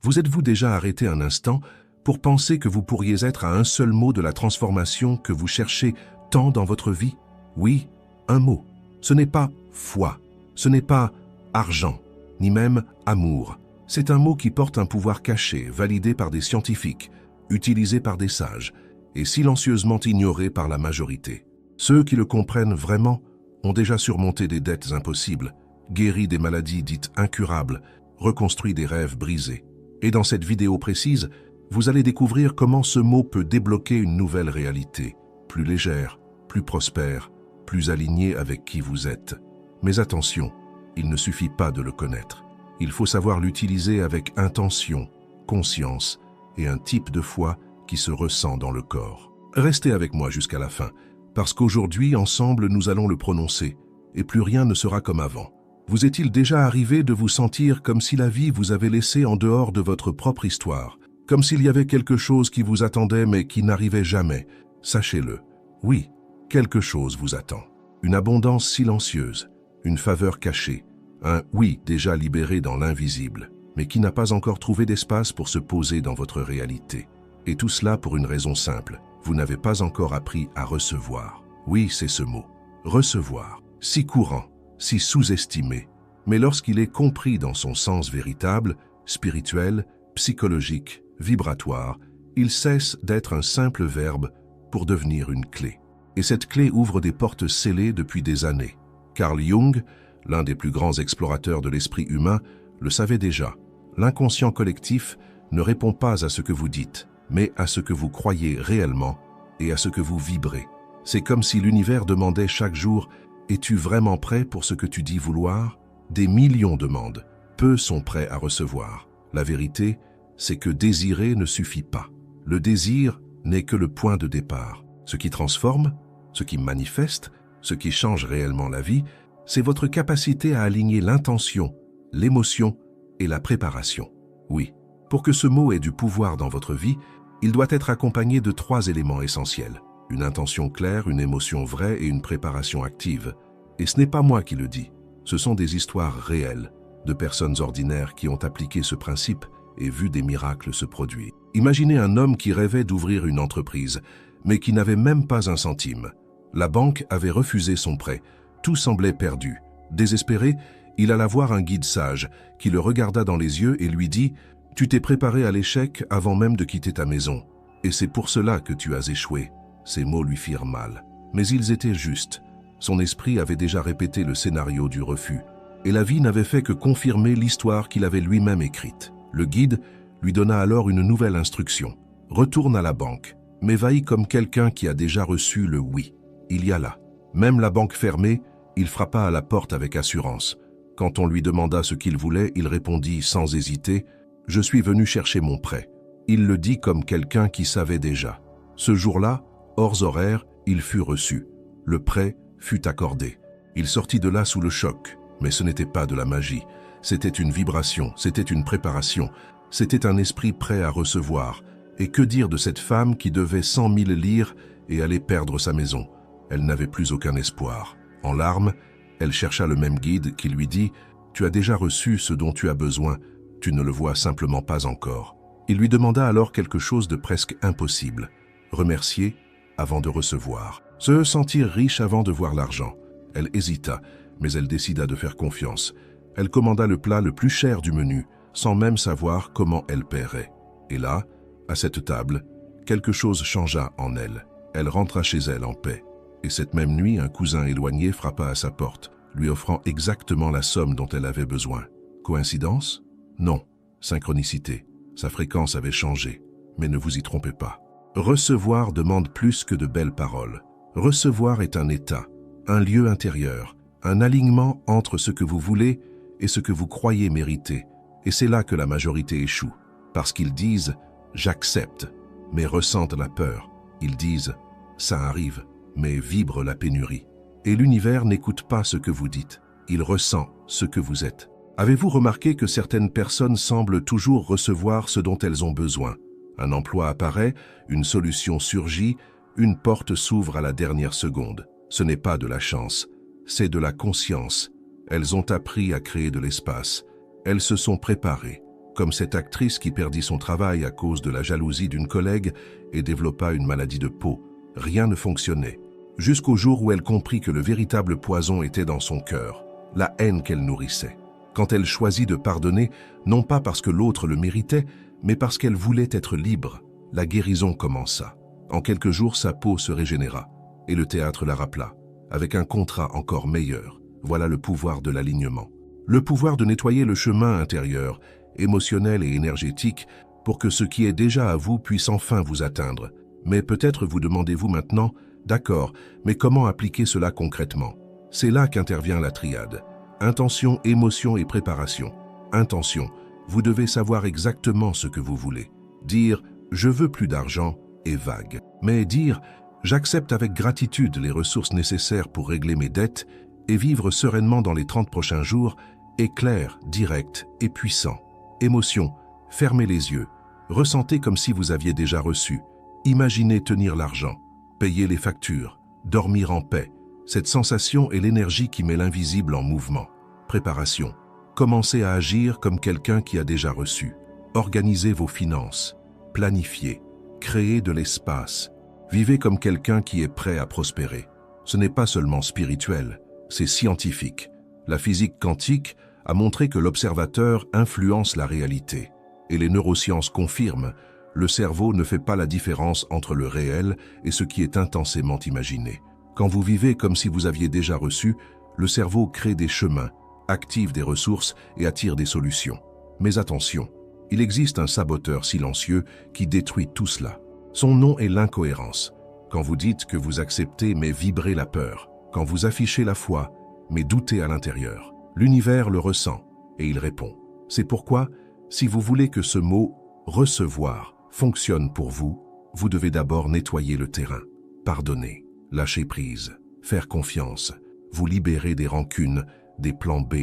Vous êtes-vous déjà arrêté un instant pour penser que vous pourriez être à un seul mot de la transformation que vous cherchez tant dans votre vie? Oui, un mot. Ce n'est pas foi, ce n'est pas argent, ni même amour. C'est un mot qui porte un pouvoir caché, validé par des scientifiques, utilisé par des sages et silencieusement ignoré par la majorité. Ceux qui le comprennent vraiment ont déjà surmonté des dettes impossibles, guéri des maladies dites incurables, reconstruit des rêves brisés. Et dans cette vidéo précise, vous allez découvrir comment ce mot peut débloquer une nouvelle réalité, plus légère, plus prospère, plus alignée avec qui vous êtes. Mais attention, il ne suffit pas de le connaître. Il faut savoir l'utiliser avec intention, conscience et un type de foi qui se ressent dans le corps. Restez avec moi jusqu'à la fin, parce qu'aujourd'hui, ensemble, nous allons le prononcer, et plus rien ne sera comme avant. Vous est-il déjà arrivé de vous sentir comme si la vie vous avait laissé en dehors de votre propre histoire, comme s'il y avait quelque chose qui vous attendait mais qui n'arrivait jamais? Sachez-le, oui, quelque chose vous attend. Une abondance silencieuse, une faveur cachée, un oui déjà libéré dans l'invisible, mais qui n'a pas encore trouvé d'espace pour se poser dans votre réalité. Et tout cela pour une raison simple, vous n'avez pas encore appris à recevoir. Oui, c'est ce mot, recevoir, si courant, si sous-estimé, mais lorsqu'il est compris dans son sens véritable, spirituel, psychologique, vibratoire, il cesse d'être un simple verbe pour devenir une clé. Et cette clé ouvre des portes scellées depuis des années. Carl Jung, l'un des plus grands explorateurs de l'esprit humain, le savait déjà. L'inconscient collectif ne répond pas à ce que vous dites, mais à ce que vous croyez réellement et à ce que vous vibrez. C'est comme si l'univers demandait chaque jour « Es-tu vraiment prêt pour ce que tu dis vouloir ?» Des millions demandent, peu sont prêts à recevoir. La vérité, c'est que désirer ne suffit pas. Le désir n'est que le point de départ. Ce qui transforme, ce qui manifeste, ce qui change réellement la vie, c'est votre capacité à aligner l'intention, l'émotion et la préparation. Oui, pour que ce mot ait du pouvoir dans votre vie, il doit être accompagné de 3 éléments essentiels. Une intention claire, une émotion vraie et une préparation active. Et ce n'est pas moi qui le dis. Ce sont des histoires réelles, de personnes ordinaires qui ont appliqué ce principe et vu des miracles se produire. Imaginez un homme qui rêvait d'ouvrir une entreprise, mais qui n'avait même pas un centime. La banque avait refusé son prêt. Tout semblait perdu. Désespéré, il alla voir un guide sage qui le regarda dans les yeux et lui dit « Tu t'es préparé à l'échec avant même de quitter ta maison. Et c'est pour cela que tu as échoué. » Ces mots lui firent mal. Mais ils étaient justes. Son esprit avait déjà répété le scénario du refus. Et la vie n'avait fait que confirmer l'histoire qu'il avait lui-même écrite. Le guide lui donna alors une nouvelle instruction. « Retourne à la banque, mais vaille comme quelqu'un qui a déjà reçu le oui. » Il y alla. Même la banque fermée, il frappa à la porte avec assurance. Quand on lui demanda ce qu'il voulait, il répondit sans hésiter « Je suis venu chercher mon prêt. » Il le dit comme quelqu'un qui savait déjà. Ce jour-là, hors horaire, il fut reçu. Le prêt fut accordé. Il sortit de là sous le choc, mais ce n'était pas de la magie. C'était une vibration, c'était une préparation, c'était un esprit prêt à recevoir. Et que dire de cette femme qui devait 100 000 livres et allait perdre sa maison? Elle n'avait plus aucun espoir. En larmes, elle chercha le même guide qui lui dit « Tu as déjà reçu ce dont tu as besoin, tu ne le vois simplement pas encore. » Il lui demanda alors quelque chose de presque impossible. Remercier avant de recevoir. Se sentir riche avant de voir l'argent. Elle hésita, mais elle décida de faire confiance. Elle commanda le plat le plus cher du menu, sans même savoir comment elle paierait. Et là, à cette table, quelque chose changea en elle. Elle rentra chez elle en paix. Et cette même nuit, un cousin éloigné frappa à sa porte, lui offrant exactement la somme dont elle avait besoin. Coïncidence? Non. Synchronicité. Sa fréquence avait changé. Mais ne vous y trompez pas. Recevoir demande plus que de belles paroles. Recevoir est un état, un lieu intérieur, un alignement entre ce que vous voulez et ce que vous croyez mériter. Et c'est là que la majorité échoue. Parce qu'ils disent « j'accepte », mais ressentent la peur. Ils disent « ça arrive », mais vibre la pénurie. Et l'univers n'écoute pas ce que vous dites. Il ressent ce que vous êtes. Avez-vous remarqué que certaines personnes semblent toujours recevoir ce dont elles ont besoin? Un emploi apparaît, une solution surgit, une porte s'ouvre à la dernière seconde. Ce n'est pas de la chance, c'est de la conscience. Elles ont appris à créer de l'espace. Elles se sont préparées. comme cette actrice qui perdit son travail à cause de la jalousie d'une collègue et développa une maladie de peau. Rien ne fonctionnait, jusqu'au jour où elle comprit que le véritable poison était dans son cœur, la haine qu'elle nourrissait. Quand elle choisit de pardonner, non pas parce que l'autre le méritait, mais parce qu'elle voulait être libre, la guérison commença. En quelques jours, sa peau se régénéra, et le théâtre la rappela, avec un contrat encore meilleur. Voilà le pouvoir de l'alignement. Le pouvoir de nettoyer le chemin intérieur, émotionnel et énergétique, pour que ce qui est déjà à vous puisse enfin vous atteindre. Mais peut-être vous demandez-vous maintenant, d'accord, mais comment appliquer cela concrètement? C'est là qu'intervient la triade. Intention, émotion et préparation. Intention, vous devez savoir exactement ce que vous voulez. Dire « je veux plus d'argent » est vague. Mais dire « j'accepte avec gratitude les ressources nécessaires pour régler mes dettes et vivre sereinement dans les 30 prochains jours » est clair, direct et puissant. Émotion, fermez les yeux, ressentez comme si vous aviez déjà reçu. Imaginez tenir l'argent, payer les factures, dormir en paix. Cette sensation est l'énergie qui met l'invisible en mouvement. Préparation, commencez à agir comme quelqu'un qui a déjà reçu. Organisez vos finances, planifiez, créez de l'espace. Vivez comme quelqu'un qui est prêt à prospérer. Ce n'est pas seulement spirituel, c'est scientifique. La physique quantique a montré que l'observateur influence la réalité. Et les neurosciences confirment, le cerveau ne fait pas la différence entre le réel et ce qui est intensément imaginé. Quand vous vivez comme si vous aviez déjà reçu, le cerveau crée des chemins, active des ressources et attire des solutions. Mais attention, il existe un saboteur silencieux qui détruit tout cela. Son nom est l'incohérence. Quand vous dites que vous acceptez mais vibrez la peur, quand vous affichez la foi mais doutez à l'intérieur, l'univers le ressent et il répond. C'est pourquoi, si vous voulez que ce mot « recevoir » fonctionne pour vous, vous devez d'abord nettoyer le terrain, pardonner, lâcher prise, faire confiance, vous libérer des rancunes, des plans B,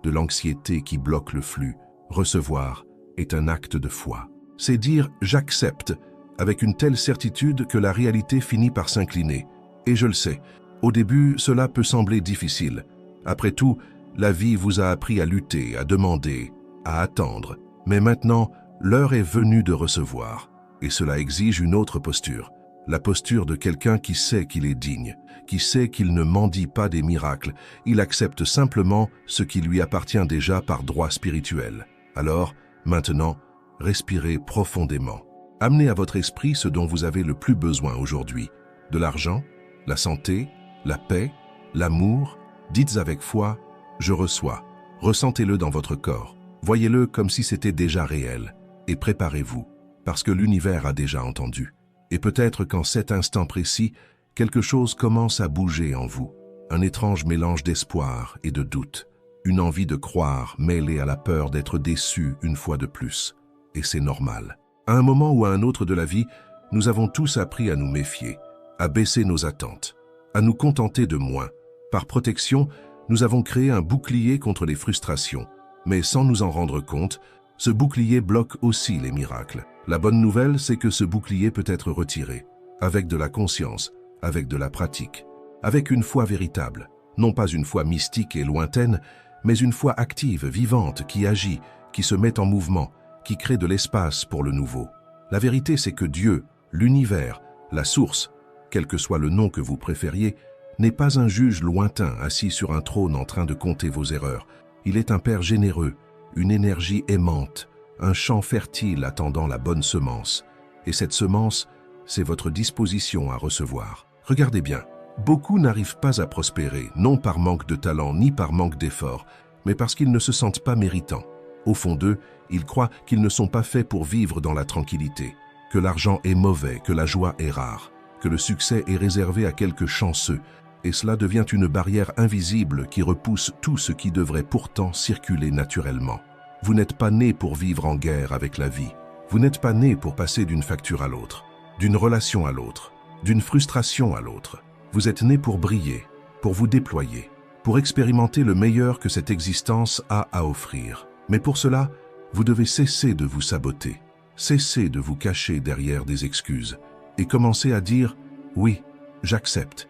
de l'anxiété qui bloque le flux. Recevoir est un acte de foi. C'est dire « j'accepte » avec une telle certitude que la réalité finit par s'incliner. Et je le sais, au début, cela peut sembler difficile. Après tout, la vie vous a appris à lutter, à demander, à attendre. Mais maintenant, l'heure est venue de recevoir. Et cela exige une autre posture. La posture de quelqu'un qui sait qu'il est digne, qui sait qu'il ne mendie pas des miracles. Il accepte simplement ce qui lui appartient déjà par droit spirituel. Alors, maintenant, respirez profondément. Amenez à votre esprit ce dont vous avez le plus besoin aujourd'hui. De l'argent, la santé, la paix, l'amour. Dites avec foi, je reçois. Ressentez-le dans votre corps. Voyez-le comme si c'était déjà réel. Et préparez-vous, parce que l'univers a déjà entendu. Et peut-être qu'en cet instant précis, quelque chose commence à bouger en vous. Un étrange mélange d'espoir et de doute. Une envie de croire mêlée à la peur d'être déçu une fois de plus. Et c'est normal. À un moment ou à un autre de la vie, nous avons tous appris à nous méfier, à baisser nos attentes, à nous contenter de moins. Par protection, nous avons créé un bouclier contre les frustrations. Mais sans nous en rendre compte, ce bouclier bloque aussi les miracles. La bonne nouvelle, c'est que ce bouclier peut être retiré, avec de la conscience, avec de la pratique, avec une foi véritable. Non pas une foi mystique et lointaine, mais une foi active, vivante, qui agit, qui se met en mouvement, qui crée de l'espace pour le nouveau. La vérité, c'est que Dieu, l'univers, la source, quel que soit le nom que vous préfériez, n'est pas un juge lointain assis sur un trône en train de compter vos erreurs. Il est un Père généreux, une énergie aimante, un champ fertile attendant la bonne semence. Et cette semence, c'est votre disposition à recevoir. Regardez bien, beaucoup n'arrivent pas à prospérer, non par manque de talent ni par manque d'effort, mais parce qu'ils ne se sentent pas méritants. Au fond d'eux, ils croient qu'ils ne sont pas faits pour vivre dans la tranquillité, que l'argent est mauvais, que la joie est rare, que le succès est réservé à quelques chanceux, et cela devient une barrière invisible qui repousse tout ce qui devrait pourtant circuler naturellement. Vous n'êtes pas né pour vivre en guerre avec la vie. Vous n'êtes pas né pour passer d'une facture à l'autre, d'une relation à l'autre, d'une frustration à l'autre. Vous êtes né pour briller, pour vous déployer, pour expérimenter le meilleur que cette existence a à offrir. Mais pour cela, vous devez cesser de vous saboter, cesser de vous cacher derrière des excuses et commencer à dire « oui, j'accepte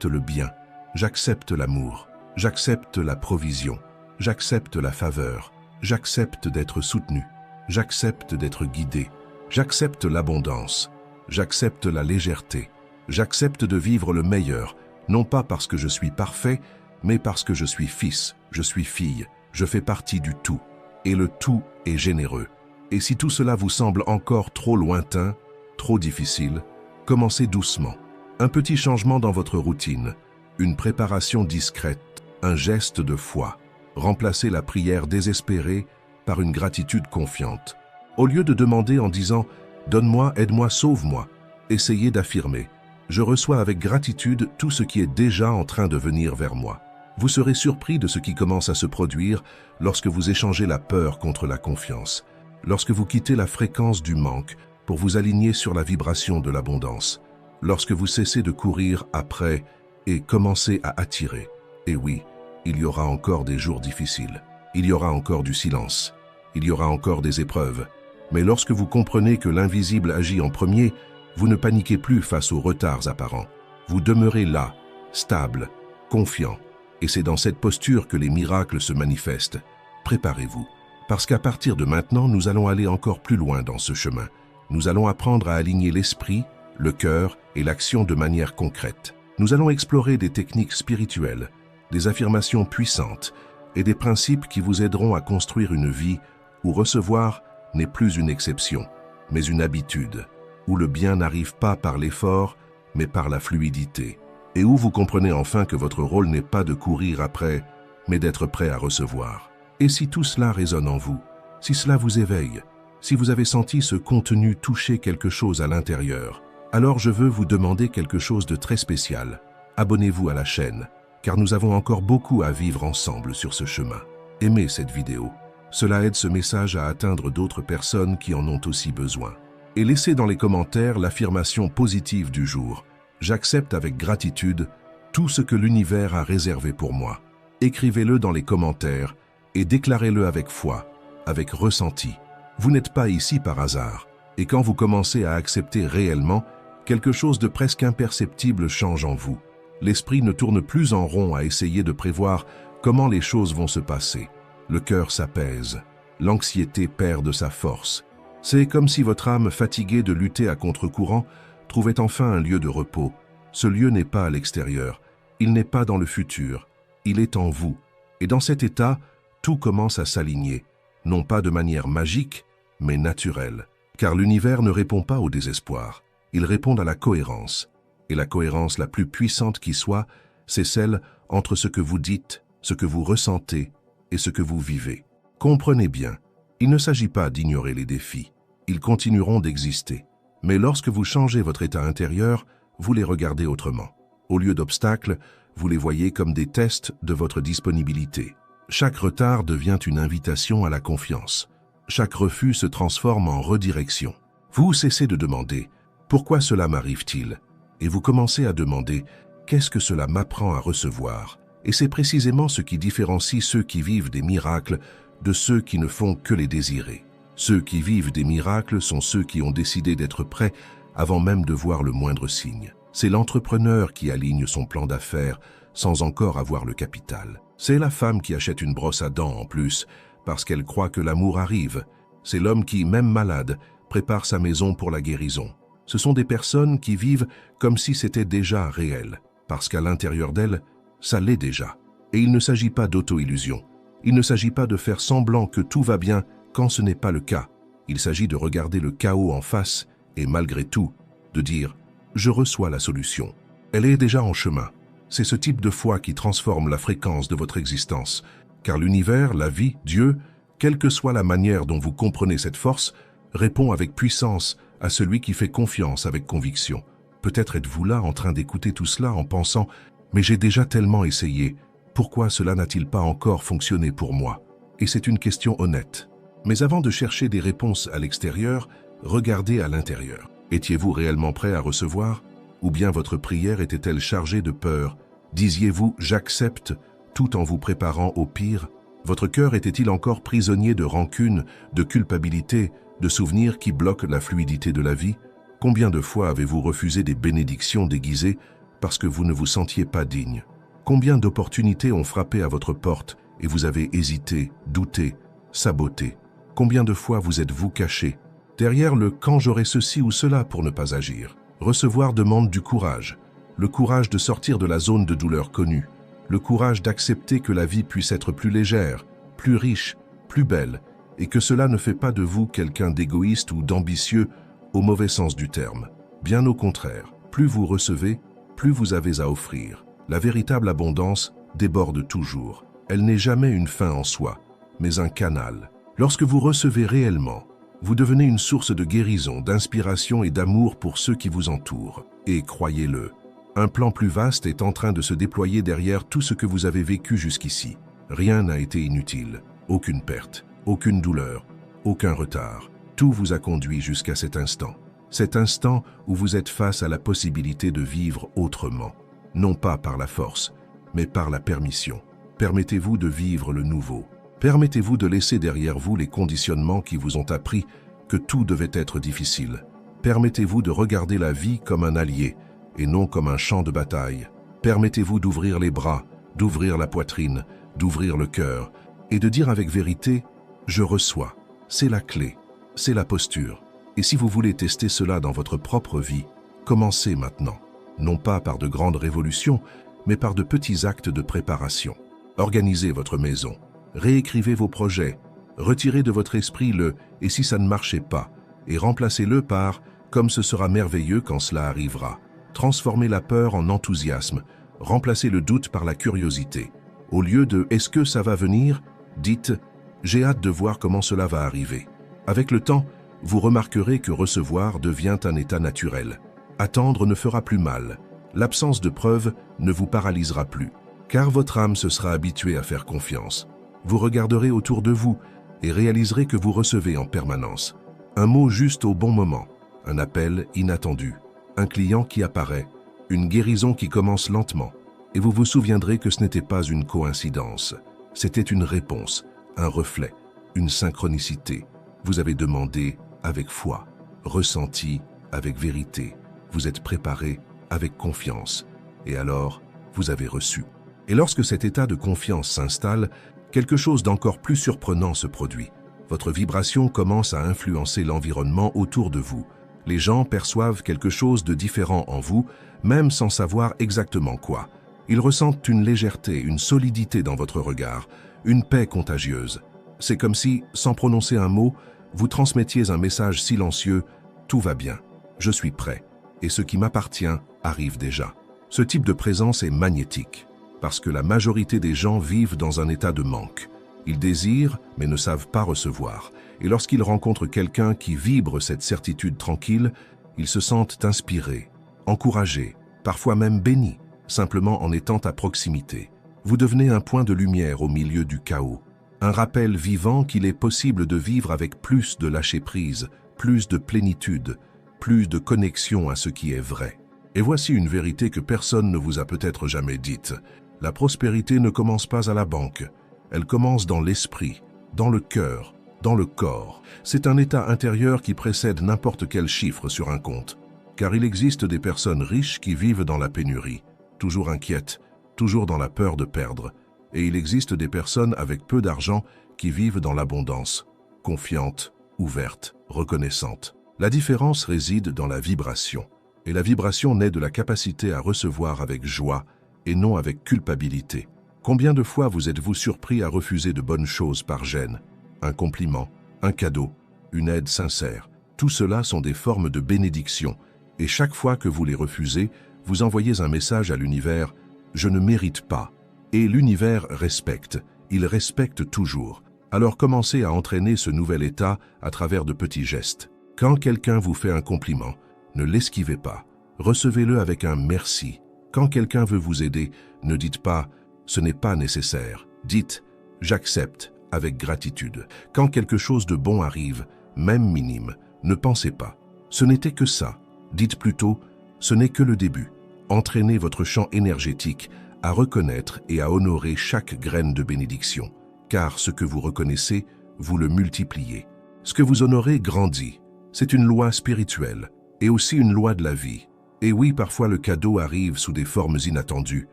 le bien, j'accepte l'amour, j'accepte la provision, j'accepte la faveur, j'accepte d'être soutenu. J'accepte d'être guidé. J'accepte l'abondance. J'accepte la légèreté. J'accepte de vivre le meilleur, non pas parce que je suis parfait, mais parce que je suis fils, je suis fille, je fais partie du tout. Et le tout est généreux. Et si tout cela vous semble encore trop lointain, trop difficile, commencez doucement. Un petit changement dans votre routine, une préparation discrète, un geste de foi. Remplacez la prière désespérée par une gratitude confiante. Au lieu de demander en disant « Donne-moi, aide-moi, sauve-moi », essayez d'affirmer « Je reçois avec gratitude tout ce qui est déjà en train de venir vers moi ». Vous serez surpris de ce qui commence à se produire lorsque vous échangez la peur contre la confiance, lorsque vous quittez la fréquence du manque pour vous aligner sur la vibration de l'abondance, lorsque vous cessez de courir après et commencez à attirer. Et oui, il y aura encore des jours difficiles, il y aura encore du silence, il y aura encore des épreuves. Mais lorsque vous comprenez que l'invisible agit en premier, vous ne paniquez plus face aux retards apparents. Vous demeurez là, stable, confiant. Et c'est dans cette posture que les miracles se manifestent. Préparez-vous, parce qu'à partir de maintenant, nous allons aller encore plus loin dans ce chemin. Nous allons apprendre à aligner l'esprit, le cœur et l'action de manière concrète. Nous allons explorer des techniques spirituelles, des affirmations puissantes et des principes qui vous aideront à construire une vie où recevoir n'est plus une exception, mais une habitude, où le bien n'arrive pas par l'effort, mais par la fluidité. Et où vous comprenez enfin que votre rôle n'est pas de courir après, mais d'être prêt à recevoir. Et si tout cela résonne en vous, si cela vous éveille, si vous avez senti ce contenu toucher quelque chose à l'intérieur, alors je veux vous demander quelque chose de très spécial. Abonnez-vous à la chaîne, car nous avons encore beaucoup à vivre ensemble sur ce chemin. Aimez cette vidéo. Cela aide ce message à atteindre d'autres personnes qui en ont aussi besoin. Et laissez dans les commentaires l'affirmation positive du jour. J'accepte avec gratitude tout ce que l'univers a réservé pour moi. Écrivez-le dans les commentaires et déclarez-le avec foi, avec ressenti. Vous n'êtes pas ici par hasard. Et quand vous commencez à accepter réellement, quelque chose de presque imperceptible change en vous. L'esprit ne tourne plus en rond à essayer de prévoir comment les choses vont se passer. Le cœur s'apaise. L'anxiété perd de sa force. C'est comme si votre âme, fatiguée de lutter à contre-courant, trouvait enfin un lieu de repos. Ce lieu n'est pas à l'extérieur, il n'est pas dans le futur, il est en vous. Et dans cet état, tout commence à s'aligner, non pas de manière magique, mais naturelle. Car l'univers ne répond pas au désespoir, il répond à la cohérence. Et la cohérence la plus puissante qui soit, c'est celle entre ce que vous dites, ce que vous ressentez et ce que vous vivez. Comprenez bien, il ne s'agit pas d'ignorer les défis, ils continueront d'exister. Mais lorsque vous changez votre état intérieur, vous les regardez autrement. Au lieu d'obstacles, vous les voyez comme des tests de votre disponibilité. Chaque retard devient une invitation à la confiance. Chaque refus se transforme en redirection. Vous cessez de demander « Pourquoi cela m'arrive-t-il » et vous commencez à demander « Qu'est-ce que cela m'apprend à recevoir ?» Et c'est précisément ce qui différencie ceux qui vivent des miracles de ceux qui ne font que les désirer. Ceux qui vivent des miracles sont ceux qui ont décidé d'être prêts avant même de voir le moindre signe. C'est l'entrepreneur qui aligne son plan d'affaires sans encore avoir le capital. C'est la femme qui achète une brosse à dents en plus parce qu'elle croit que l'amour arrive. C'est l'homme qui, même malade, prépare sa maison pour la guérison. Ce sont des personnes qui vivent comme si c'était déjà réel, parce qu'à l'intérieur d'elles, ça l'est déjà. Et il ne s'agit pas d'auto-illusion. Il ne s'agit pas de faire semblant que tout va bien quand ce n'est pas le cas. Il s'agit de regarder le chaos en face et malgré tout, de dire « Je reçois la solution. Elle est déjà en chemin. » C'est ce type de foi qui transforme la fréquence de votre existence. Car l'univers, la vie, Dieu, quelle que soit la manière dont vous comprenez cette force, répond avec puissance à celui qui fait confiance avec conviction. Peut-être êtes-vous là en train d'écouter tout cela en pensant « Mais j'ai déjà tellement essayé. Pourquoi cela n'a-t-il pas encore fonctionné pour moi ?» Et c'est une question honnête. Mais avant de chercher des réponses à l'extérieur, regardez à l'intérieur. Étiez-vous réellement prêt à recevoir? Ou bien votre prière était-elle chargée de peur? Disiez-vous « j'accepte » tout en vous préparant au pire? Votre cœur était-il encore prisonnier de rancune, de culpabilité, de souvenirs qui bloquent la fluidité de la vie? Combien de fois avez-vous refusé des bénédictions déguisées parce que vous ne vous sentiez pas digne? Combien d'opportunités ont frappé à votre porte et vous avez hésité, douté, saboté? Combien de fois vous êtes-vous caché derrière le « quand j'aurai ceci ou cela » pour ne pas agir? Recevoir demande du courage. Le courage de sortir de la zone de douleur connue. Le courage d'accepter que la vie puisse être plus légère, plus riche, plus belle, et que cela ne fait pas de vous quelqu'un d'égoïste ou d'ambitieux au mauvais sens du terme. Bien au contraire, plus vous recevez, plus vous avez à offrir. La véritable abondance déborde toujours. Elle n'est jamais une fin en soi, mais un canal. Lorsque vous recevez réellement, vous devenez une source de guérison, d'inspiration et d'amour pour ceux qui vous entourent. Et croyez-le, un plan plus vaste est en train de se déployer derrière tout ce que vous avez vécu jusqu'ici. Rien n'a été inutile, aucune perte, aucune douleur, aucun retard. Tout vous a conduit jusqu'à cet instant. Cet instant où vous êtes face à la possibilité de vivre autrement. Non pas par la force, mais par la permission. Permettez-vous de vivre le nouveau. Permettez-vous de laisser derrière vous les conditionnements qui vous ont appris que tout devait être difficile. Permettez-vous de regarder la vie comme un allié et non comme un champ de bataille. Permettez-vous d'ouvrir les bras, d'ouvrir la poitrine, d'ouvrir le cœur et de dire avec vérité « Je reçois ». C'est la clé, c'est la posture. Et si vous voulez tester cela dans votre propre vie, commencez maintenant. Non pas par de grandes révolutions, mais par de petits actes de préparation. Organisez votre maison. Réécrivez vos projets, retirez de votre esprit le « et si ça ne marchait pas » et remplacez-le par « comme ce sera merveilleux quand cela arrivera ». Transformez la peur en enthousiasme, remplacez le doute par la curiosité. Au lieu de « est-ce que ça va venir ?» dites « j'ai hâte de voir comment cela va arriver ». Avec le temps, vous remarquerez que recevoir devient un état naturel. Attendre ne fera plus mal. L'absence de preuves ne vous paralysera plus, car votre âme se sera habituée à faire confiance. Vous regarderez autour de vous et réaliserez que vous recevez en permanence. Un mot juste au bon moment, un appel inattendu, un client qui apparaît, une guérison qui commence lentement. Et vous vous souviendrez que ce n'était pas une coïncidence. C'était une réponse, un reflet, une synchronicité. Vous avez demandé avec foi, ressenti avec vérité. Vous êtes préparé avec confiance. Et alors, vous avez reçu. Et lorsque cet état de confiance s'installe, quelque chose d'encore plus surprenant se produit. Votre vibration commence à influencer l'environnement autour de vous. Les gens perçoivent quelque chose de différent en vous, même sans savoir exactement quoi. Ils ressentent une légèreté, une solidité dans votre regard, une paix contagieuse. C'est comme si, sans prononcer un mot, vous transmettiez un message silencieux « Tout va bien, je suis prêt, et ce qui m'appartient arrive déjà ». Ce type de présence est magnétique, parce que la majorité des gens vivent dans un état de manque. Ils désirent, mais ne savent pas recevoir. Et lorsqu'ils rencontrent quelqu'un qui vibre cette certitude tranquille, ils se sentent inspirés, encouragés, parfois même bénis, simplement en étant à proximité. Vous devenez un point de lumière au milieu du chaos. Un rappel vivant qu'il est possible de vivre avec plus de lâcher-prise, plus de plénitude, plus de connexion à ce qui est vrai. Et voici une vérité que personne ne vous a peut-être jamais dite. La prospérité ne commence pas à la banque. Elle commence dans l'esprit, dans le cœur, dans le corps. C'est un état intérieur qui précède n'importe quel chiffre sur un compte. Car il existe des personnes riches qui vivent dans la pénurie, toujours inquiètes, toujours dans la peur de perdre. Et il existe des personnes avec peu d'argent qui vivent dans l'abondance, confiantes, ouvertes, reconnaissantes. La différence réside dans la vibration. Et la vibration naît de la capacité à recevoir avec joie et non avec culpabilité. Combien de fois vous êtes-vous surpris à refuser de bonnes choses par gêne? Un compliment, un cadeau, une aide sincère. Tout cela sont des formes de bénédiction. Et chaque fois que vous les refusez, vous envoyez un message à l'univers « Je ne mérite pas ». Et l'univers respecte. Il respecte toujours. Alors commencez à entraîner ce nouvel état à travers de petits gestes. Quand quelqu'un vous fait un compliment, ne l'esquivez pas. Recevez-le avec un merci. Quand quelqu'un veut vous aider, ne dites pas « ce n'est pas nécessaire ». Dites « j'accepte » avec gratitude. Quand quelque chose de bon arrive, même minime, ne pensez pas « ce n'était que ça ». Dites plutôt « ce n'est que le début ». Entraînez votre champ énergétique à reconnaître et à honorer chaque graine de bénédiction. Car ce que vous reconnaissez, vous le multipliez. Ce que vous honorez grandit. C'est une loi spirituelle et aussi une loi de la vie. Et oui, parfois le cadeau arrive sous des formes inattendues.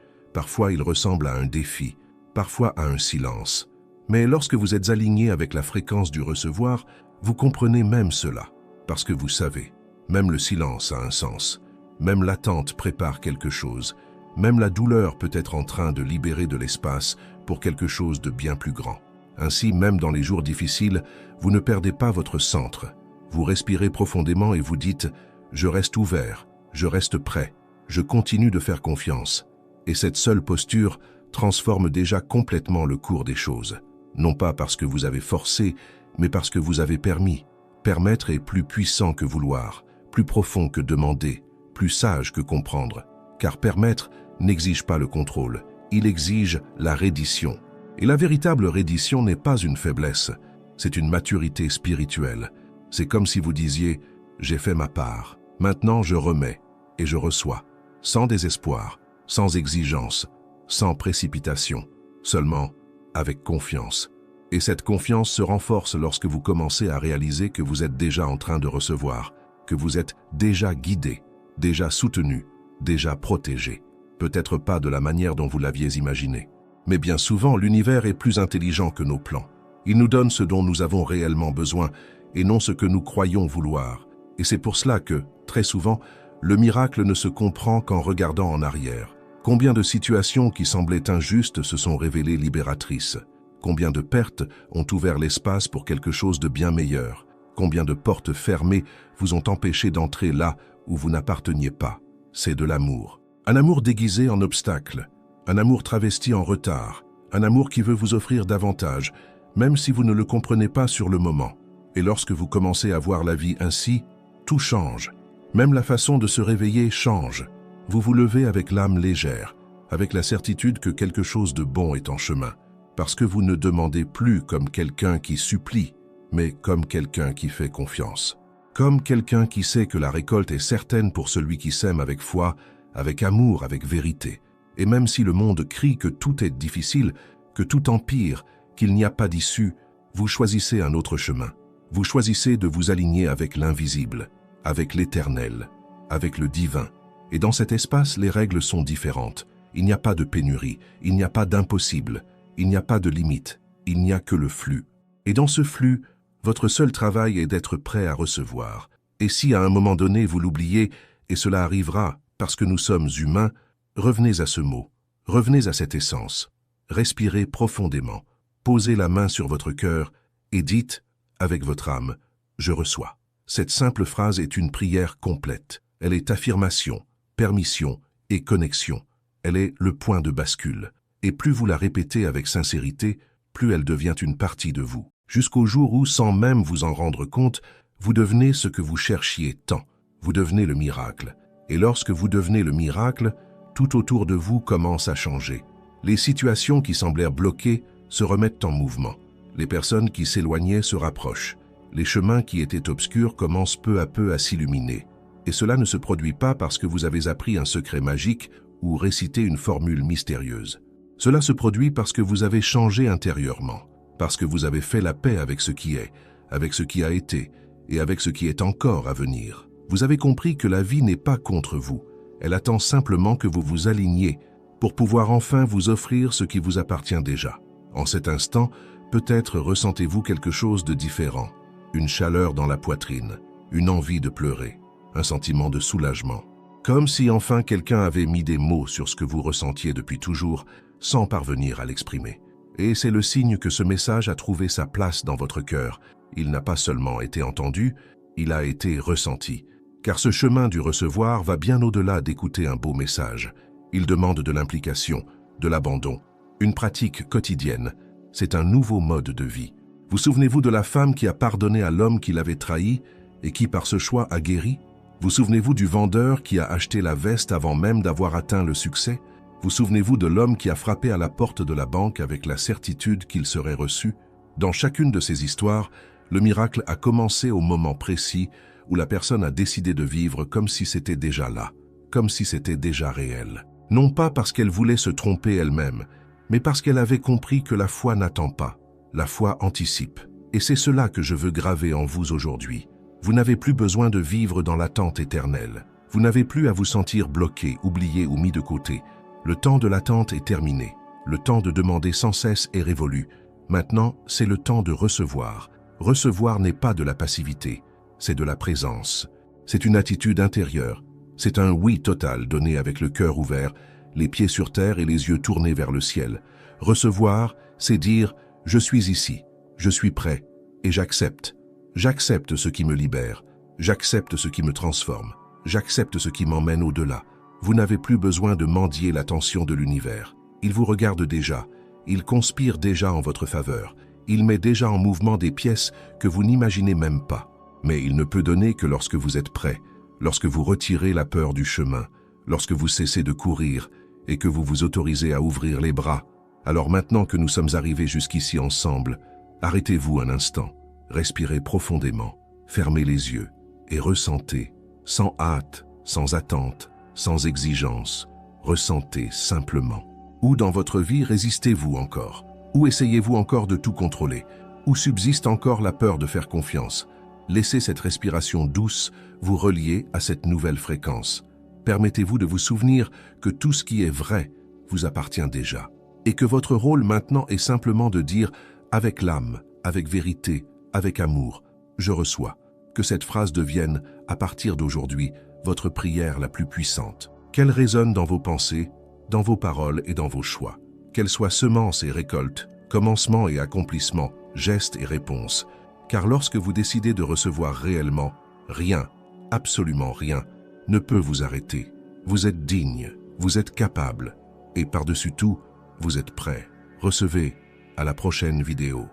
Parfois il ressemble à un défi, parfois à un silence. Mais lorsque vous êtes aligné avec la fréquence du recevoir, vous comprenez même cela, parce que vous savez, même le silence a un sens, même l'attente prépare quelque chose, même la douleur peut être en train de libérer de l'espace pour quelque chose de bien plus grand. Ainsi, même dans les jours difficiles, vous ne perdez pas votre centre. Vous respirez profondément et vous dites « Je reste ouvert, je reste prêt, je continue de faire confiance ». Et cette seule posture transforme déjà complètement le cours des choses. Non pas parce que vous avez forcé, mais parce que vous avez permis. Permettre est plus puissant que vouloir, plus profond que demander, plus sage que comprendre. Car permettre n'exige pas le contrôle, il exige la reddition. Et la véritable reddition n'est pas une faiblesse, c'est une maturité spirituelle. C'est comme si vous disiez « J'ai fait ma part, maintenant je remets et je reçois », sans désespoir, sans exigence, sans précipitation, seulement avec confiance. Et cette confiance se renforce lorsque vous commencez à réaliser que vous êtes déjà en train de recevoir, que vous êtes déjà guidé, déjà soutenu, déjà protégé. Peut-être pas de la manière dont vous l'aviez imaginé. Mais bien souvent, l'univers est plus intelligent que nos plans. Il nous donne ce dont nous avons réellement besoin et non ce que nous croyons vouloir. Et c'est pour cela que, très souvent, le miracle ne se comprend qu'en regardant en arrière. Combien de situations qui semblaient injustes se sont révélées libératrices? Combien de pertes ont ouvert l'espace pour quelque chose de bien meilleur? Combien de portes fermées vous ont empêché d'entrer là où vous n'apparteniez pas? C'est de l'amour. Un amour déguisé en obstacle, un amour travesti en retard, un amour qui veut vous offrir davantage, même si vous ne le comprenez pas sur le moment. Et lorsque vous commencez à voir la vie ainsi, tout change. Même la façon de se réveiller change. Vous vous levez avec l'âme légère, avec la certitude que quelque chose de bon est en chemin, parce que vous ne demandez plus comme quelqu'un qui supplie, mais comme quelqu'un qui fait confiance. Comme quelqu'un qui sait que la récolte est certaine pour celui qui sème avec foi, avec amour, avec vérité. Et même si le monde crie que tout est difficile, que tout empire, qu'il n'y a pas d'issue, vous choisissez un autre chemin. Vous choisissez de vous aligner avec l'invisible, avec l'éternel, avec le divin. Et dans cet espace, les règles sont différentes. Il n'y a pas de pénurie, il n'y a pas d'impossible, il n'y a pas de limite, il n'y a que le flux. Et dans ce flux, votre seul travail est d'être prêt à recevoir. Et si à un moment donné vous l'oubliez, et cela arrivera parce que nous sommes humains, revenez à ce mot, revenez à cette essence. Respirez profondément, posez la main sur votre cœur et dites, avec votre âme, « Je reçois ». Cette simple phrase est une prière complète. Elle est affirmation, permission et connexion. Elle est le point de bascule. Et plus vous la répétez avec sincérité, plus elle devient une partie de vous. Jusqu'au jour où, sans même vous en rendre compte, vous devenez ce que vous cherchiez tant. Vous devenez le miracle. Et lorsque vous devenez le miracle, tout autour de vous commence à changer. Les situations qui semblèrent bloquées se remettent en mouvement. Les personnes qui s'éloignaient se rapprochent. Les chemins qui étaient obscurs commencent peu à peu à s'illuminer. Et cela ne se produit pas parce que vous avez appris un secret magique ou récité une formule mystérieuse. Cela se produit parce que vous avez changé intérieurement, parce que vous avez fait la paix avec ce qui est, avec ce qui a été et avec ce qui est encore à venir. Vous avez compris que la vie n'est pas contre vous. Elle attend simplement que vous vous aligniez pour pouvoir enfin vous offrir ce qui vous appartient déjà. En cet instant, peut-être ressentez-vous quelque chose de différent. Une chaleur dans la poitrine, une envie de pleurer, un sentiment de soulagement. Comme si enfin quelqu'un avait mis des mots sur ce que vous ressentiez depuis toujours, sans parvenir à l'exprimer. Et c'est le signe que ce message a trouvé sa place dans votre cœur. Il n'a pas seulement été entendu, il a été ressenti. Car ce chemin du recevoir va bien au-delà d'écouter un beau message. Il demande de l'implication, de l'abandon, une pratique quotidienne. C'est un nouveau mode de vie. Vous souvenez-vous de la femme qui a pardonné à l'homme qui l'avait trahi et qui par ce choix a guéri? Vous souvenez-vous du vendeur qui a acheté la veste avant même d'avoir atteint le succès? Vous souvenez-vous de l'homme qui a frappé à la porte de la banque avec la certitude qu'il serait reçu? Dans chacune de ces histoires, le miracle a commencé au moment précis où la personne a décidé de vivre comme si c'était déjà là, comme si c'était déjà réel. Non pas parce qu'elle voulait se tromper elle-même, mais parce qu'elle avait compris que la foi n'attend pas, la foi anticipe. Et c'est cela que je veux graver en vous aujourd'hui. Vous n'avez plus besoin de vivre dans l'attente éternelle. Vous n'avez plus à vous sentir bloqué, oublié ou mis de côté. Le temps de l'attente est terminé. Le temps de demander sans cesse est révolu. Maintenant, c'est le temps de recevoir. Recevoir n'est pas de la passivité, c'est de la présence. C'est une attitude intérieure. C'est un oui total donné avec le cœur ouvert, les pieds sur terre et les yeux tournés vers le ciel. Recevoir, c'est dire « je suis ici, je suis prêt et j'accepte. J'accepte ce qui me libère, j'accepte ce qui me transforme, j'accepte ce qui m'emmène au-delà. » Vous n'avez plus besoin de mendier l'attention de l'univers. Il vous regarde déjà, il conspire déjà en votre faveur, il met déjà en mouvement des pièces que vous n'imaginez même pas. Mais il ne peut donner que lorsque vous êtes prêt, lorsque vous retirez la peur du chemin, lorsque vous cessez de courir et que vous vous autorisez à ouvrir les bras. Alors maintenant que nous sommes arrivés jusqu'ici ensemble, arrêtez-vous un instant, respirez profondément, fermez les yeux et ressentez, sans hâte, sans attente, sans exigence, ressentez simplement. Où dans votre vie résistez-vous encore? Où essayez-vous encore de tout contrôler? Où subsiste encore la peur de faire confiance? Laissez cette respiration douce vous relier à cette nouvelle fréquence. Permettez-vous de vous souvenir que tout ce qui est vrai vous appartient déjà. Et que votre rôle maintenant est simplement de dire avec l'âme, avec vérité, avec amour, je reçois. Que cette phrase devienne, à partir d'aujourd'hui, votre prière la plus puissante. Qu'elle résonne dans vos pensées, dans vos paroles et dans vos choix. Qu'elle soit semence et récolte, commencement et accomplissement, geste et réponse. Car lorsque vous décidez de recevoir réellement, rien, absolument rien, ne peut vous arrêter. Vous êtes digne, vous êtes capable, et par-dessus tout, vous êtes prêt. Recevez, à la prochaine vidéo.